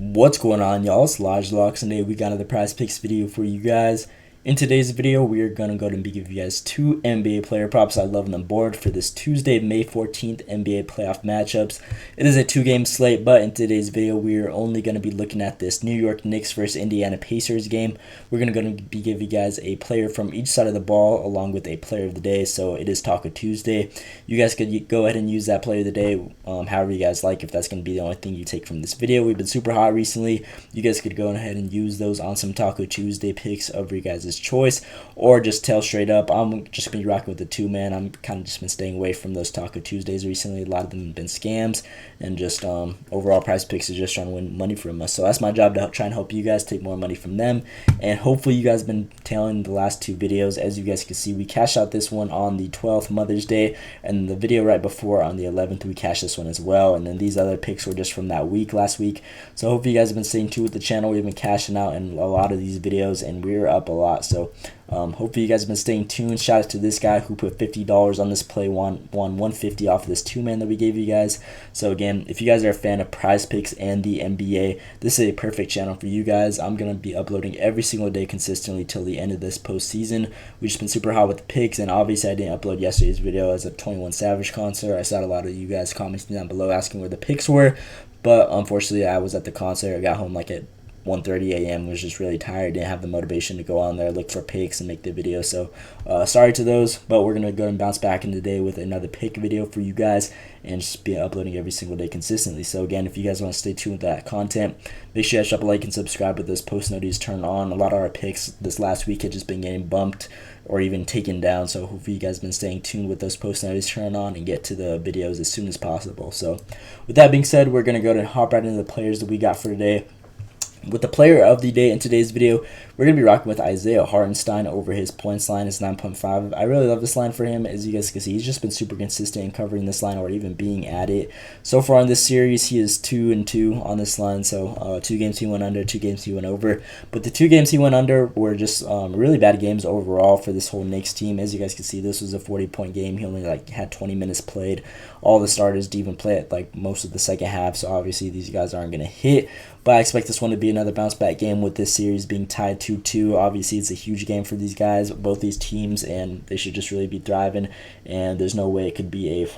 What's going on, y'all? It's Lodgelocks, and today we got another Prize Picks video for you guys. In today's video, we are going to go ahead and give you guys two NBA player props I love on the board for this Tuesday, May 14th NBA playoff matchups. It is a two-game slate, but in today's video, we are only going to be looking at this New York Knicks versus Indiana Pacers game. We're going to be giving you guys a player from each side of the ball along with a player of the day, so it is Taco Tuesday. You guys could go ahead and use that player of the day however you guys like, if that's going to be the only thing you take from this video. We've been super hot recently. You guys could go ahead and use those on some Taco Tuesday picks of your guys' choice, or just tell straight up, I'm just going to be rocking with the two-man. I'm kind of just been staying away from those Taco Tuesdays recently. A lot of them have been scams, and just overall Prize Picks is just trying to win money from us. So that's my job, to try and help you guys take more money from them. And hopefully you guys have been tailing the last two videos. As you guys can see, we cashed out this one on the 12th, Mother's Day, and the video right before on the 11th, we cashed this one as well. And then these other picks were just from that week, last week. So hopefully you guys have been staying tuned with the channel. We've been cashing out in a lot of these videos, and we're up a lot. So hopefully you guys have been staying tuned. Shout out to this guy who put $50 on this play, won $150 off of this two-man that we gave you guys. So again, if you guys are a fan of Prize Picks and the NBA, this is a perfect channel for you guys. I'm going to be uploading every single day consistently till the end of this postseason. We've just been super hot with the picks, and obviously I didn't upload yesterday's video as a 21 Savage concert. I saw a lot of you guys commenting down below asking where the picks were, but unfortunately I was at the concert. I got home like at 1:30 a.m. was just really tired, didn't have the motivation to go on there, look for picks, and make the video. So sorry to those, but we're gonna go and bounce back in today with another pick video for you guys, and just be uploading every single day consistently. So again, if you guys want to stay tuned with that content, make sure you guys drop a like and subscribe with those post notifications turned on. A lot of our picks this last week had just been getting bumped or even taken down, so hopefully you guys have been staying tuned with those post notifications turned on and get to the videos as soon as possible. So with that being said, we're gonna go and hop right into the players that we got for today. With the player of the day in today's video, we're going to be rocking with Isaiah Hartenstein over his points line. It's 9.5. I really love this line for him. As you guys can see, he's just been super consistent in covering this line or even being at it. So far in this series, he is 2-2 on this line. So 2 games he went under, 2 games he went over. But the 2 games he went under were just really bad games overall for this whole Knicks team. As you guys can see, this was a 40-point game. He only had 20 minutes played. All the starters didn't even play at most of the second half. So obviously these guys aren't going to hit. But I expect this one to be another bounce back game with this series being tied 2-2. Obviously, it's a huge game for these guys, both these teams, and they should just really be thriving. And there's no way it could be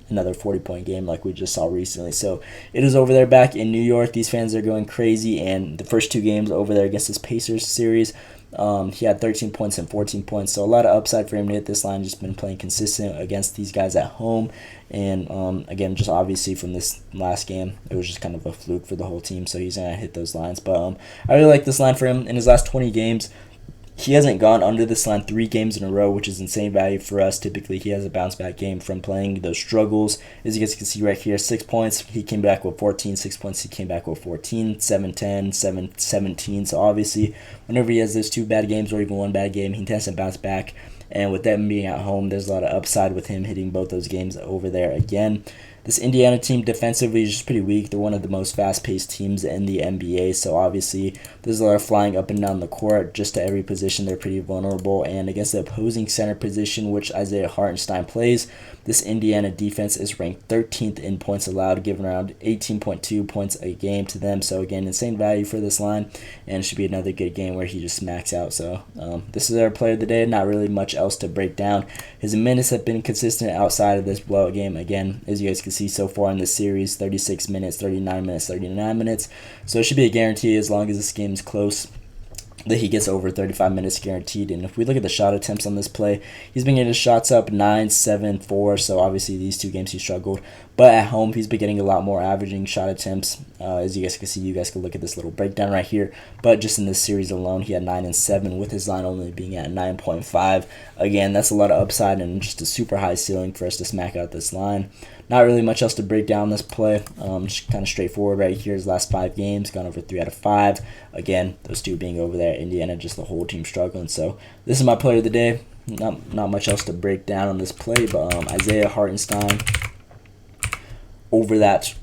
another 40-point game like we just saw recently. So it is over there back in New York. These fans are going crazy. And the first 2 games over there against this Pacers series, he had 13 points and 14 points, so a lot of upside for him to hit this line. Just been playing consistent against these guys at home, and again, just obviously from this last game, it was just kind of a fluke for the whole team, so he's going to hit those lines. But I really like this line for him. In his last 20 games, he hasn't gone under this line 3 games in a row, which is insane value for us. Typically, he has a bounce-back game from playing those struggles. As you guys can see right here, 6 points, he came back with 14. 6 points, he came back with 14. 7-10, 7-17. So obviously, whenever he has those 2 bad games or even 1 bad game, he tends to bounce back. And with them being at home, there's a lot of upside with him hitting both those games over there again. This Indiana team defensively is just pretty weak. They're one of the most fast-paced teams in the NBA, so obviously there's a lot of flying up and down the court. Just to every position, they're pretty vulnerable. And against the opposing center position, which Isaiah Hartenstein plays, this Indiana defense is ranked 13th in points allowed, giving around 18.2 points a game to them. So again, insane value for this line, and it should be another good game where he just smacks out. So this is our player of the day. Not really much else to break down. His minutes have been consistent outside of this blowout game. Again, as you guys can see so far in this series, 36 minutes, 39 minutes, 39 minutes. So it should be a guarantee as long as this game is close that he gets over 35 minutes guaranteed. And if we look at the shot attempts on this play, he's been getting his shots up 9, 7, 4. So obviously these 2 games he struggled. But at home, he's been getting a lot more averaging shot attempts. As you guys can see, you guys can look at this little breakdown right here. But just in this series alone, he had 9 and 7 with his line only being at 9.5. Again, that's a lot of upside and just a super high ceiling for us to smack out this line. Not really much else to break down this play. Just kind of straightforward right here. His last 5 games, gone over 3 out of 5. Again, those 2 being over there, Indiana, just the whole team struggling. So this is my player of the day. Not much else to break down on this play, but Isaiah Hartenstein over that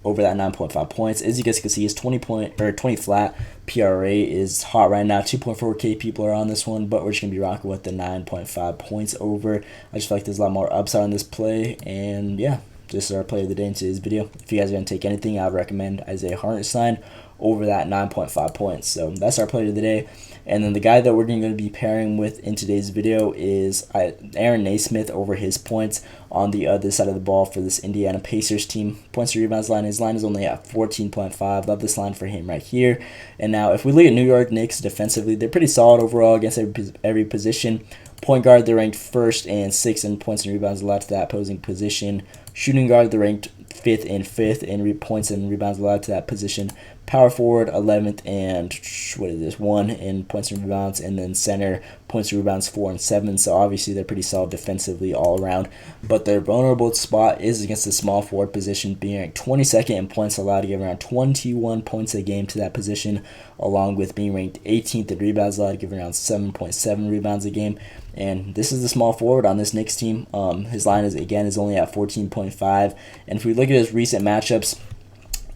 9.5 points. As you guys can see, his 20 flat PRA is hot right now. 2.4K people are on this one, but we're just gonna be rocking with the 9.5 points over. I just feel like there's a lot more upside on this play, and yeah, this is our player of the day in today's video. If you guys are going to take anything, I would recommend Isaiah Hartenstein over that 9.5 points. So that's our player of the day. And then the guy that we're going to be pairing with in today's video is Aaron Nesmith over his points on the other side of the ball for this Indiana Pacers team. Points to rebounds line, his line is only at 14.5. Love this line for him right here. And now if we look at New York Knicks defensively, they're pretty solid overall against every position. Point guard, they're ranked 1st and 6th in points and rebounds allowed to that opposing position. Shooting guard, they're ranked 5th and 5th in points and rebounds allowed to that position. Power forward, 11th and 1 in points and rebounds, and then center, points and rebounds 4 and 7. So obviously they're pretty solid defensively all around. But their vulnerable spot is against the small forward position, being ranked 22nd in points allowed to give around 21 points a game to that position, along with being ranked 18th in rebounds allowed to give around 7.7 rebounds a game. And this is the small forward on this Knicks team. His line is only at 14.5. And if we look at his recent matchups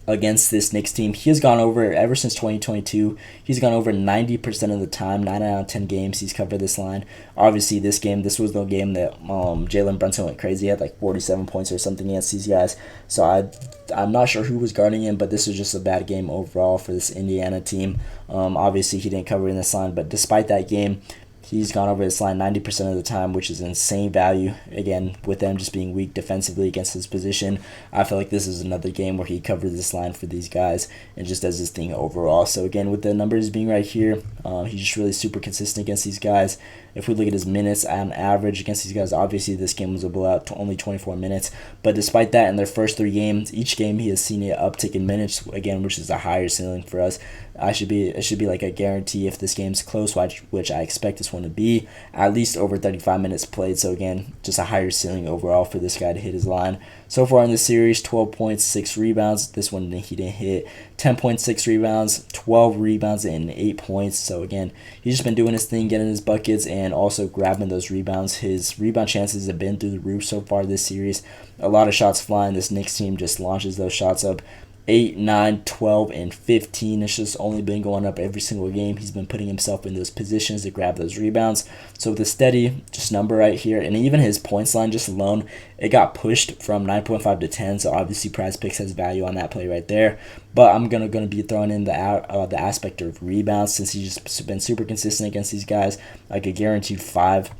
against this Knicks team, he has gone over, ever since 2022, he's gone over 90% of the time. 9 out of 10 games he's covered this line. Obviously this was the game that Jalen Brunson went crazy. He had like 47 points or something against these guys. So I'm not sure who was guarding him, but this was just a bad game overall for this Indiana team. Obviously he didn't cover in this line, but despite that game, he's gone over this line 90% of the time, which is insane value. Again, with them just being weak defensively against his position, I feel like this is another game where he covers this line for these guys and just does his thing overall. So again, with the numbers being right here, he's just really super consistent against these guys. If we look at his minutes on average against these guys, obviously this game was a blowout, only 24 minutes. But despite that, in their first 3 games, each game he has seen an uptick in minutes, again, which is a higher ceiling for us. It should be like a guarantee if this game's close, which I expect this one to be, at least over 35 minutes played. So again, just a higher ceiling overall for this guy to hit his line. So far in this series, 12 points, 6 rebounds. This one he didn't hit. 10.6 rebounds, 12 rebounds, and 8 points. So again, he's just been doing his thing, getting his buckets, and also grabbing those rebounds. His rebound chances have been through the roof so far this series. A lot of shots flying. This Knicks team just launches those shots up. 8, 9, 12, and 15. It's just only been going up every single game. He's been putting himself in those positions to grab those rebounds. So with a steady just number right here, and even his points line just alone, it got pushed from 9.5 to 10. So obviously Prize Picks has value on that play right there. But I'm gonna be throwing in the aspect of rebounds, since he's just been super consistent against these guys, like a guaranteed 5.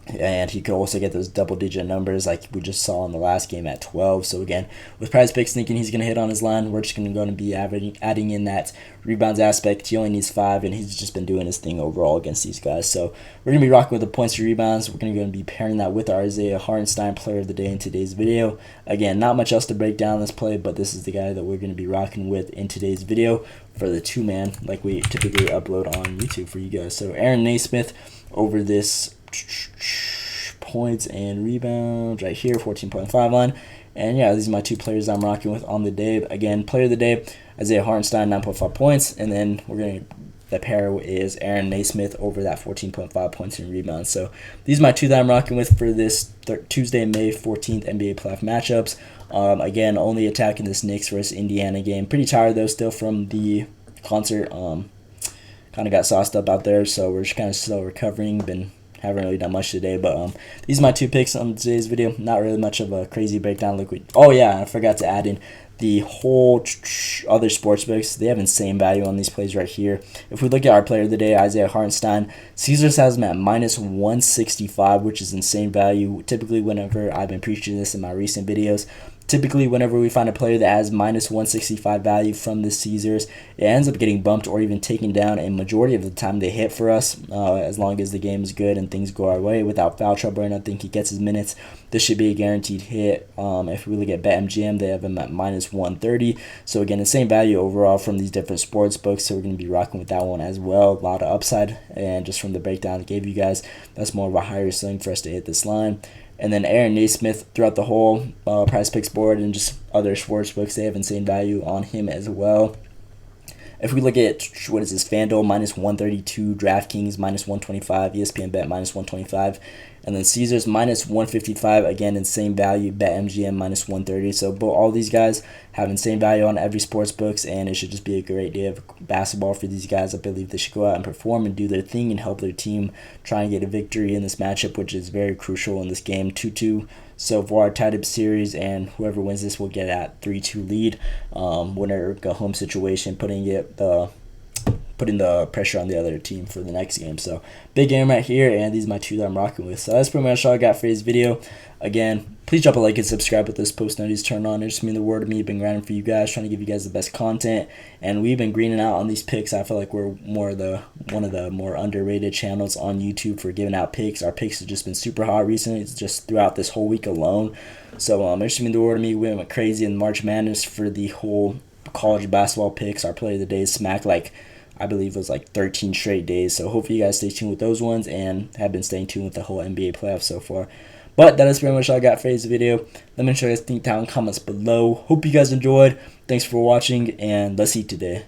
And he could also get those double-digit numbers like we just saw in the last game at 12. So again, with Prize Picks thinking he's going to hit on his line, we're just going to be adding in that rebounds aspect. He only needs 5, and he's just been doing his thing overall against these guys. So we're going to be rocking with the points to rebounds. We're going to be pairing that with our Isaiah Hartenstein player of the day in today's video. Again, not much else to break down this play, but this is the guy that we're going to be rocking with in today's video for the 2-man like we typically upload on YouTube for you guys. So Aaron Nesmith over this points and rebounds right here, 14.5 line. And yeah, these are my 2 players I'm rocking with on the day. Again, player of the day, Isaiah Hartenstein, 9.5 points. And then the pair is Aaron Nesmith over that 14.5 points and rebounds. So these are my 2 that I'm rocking with for this Tuesday, May 14th NBA playoff matchups. Again, only attacking this Knicks versus Indiana game. Pretty tired though still from the concert. Kind of got sauced up out there, so we're just kind of still recovering. Haven't really done much today, but these are my 2 picks on today's video. Not really much of a crazy breakdown. Oh yeah, I forgot to add in the whole other sports books. They have insane value on these plays right here. If we look at our player of the day, Isaiah Hartenstein, Caesars has him at -165, which is insane value. Typically, whenever I've been preaching this in my recent videos, typically whenever we find a player that has -165 value from the Caesars, it ends up getting bumped or even taken down, and majority of the time they hit for us, as long as the game is good and things go our way without foul trouble, and I think he gets his minutes. This should be a guaranteed hit. If we look at BetMGM, they have him at -130. So again, the same value overall from these different sports books, so we're going to be rocking with that one as well. A lot of upside, and just from the breakdown I gave you guys, that's more of a higher ceiling for us to hit this line. And then Aaron Nesmith throughout the whole Prize Picks board and just other sports books, they have insane value on him as well. If we look at, what is this, FanDuel, -132, DraftKings, -125, ESPN Bet, -125. And then Caesars minus 155, again, insane value. BetMGM minus 130. So all these guys have insane value on every sports books, and it should just be a great day of basketball for these guys. I believe they should go out and perform and do their thing and help their team try and get a victory in this matchup, which is very crucial in this game. 2-2 so far, tied up series, and whoever wins this will get that 3-2 lead. Winner go home situation, putting the pressure on the other team for the next game. So big game right here, and these are my two that I'm rocking with. So that's pretty much all I got for this video. Again, please drop a like and subscribe with this post notifications turned on. It just means the word to me. Been grinding for you guys, trying to give you guys the best content, and we've been greening out on these picks. I feel like we're one of the more underrated channels on YouTube for giving out picks. Our picks have just been super hot recently. It's just throughout this whole week alone. So it just means the word to me. We went crazy in March Madness for the whole college basketball picks. Our play of the day smacked I believe it was 13 straight days. So hopefully you guys stay tuned with those ones and have been staying tuned with the whole NBA playoffs so far. But that is pretty much all I got for this video. Let me know what you guys think down in the comments below. Hope you guys enjoyed. Thanks for watching, and let's eat today.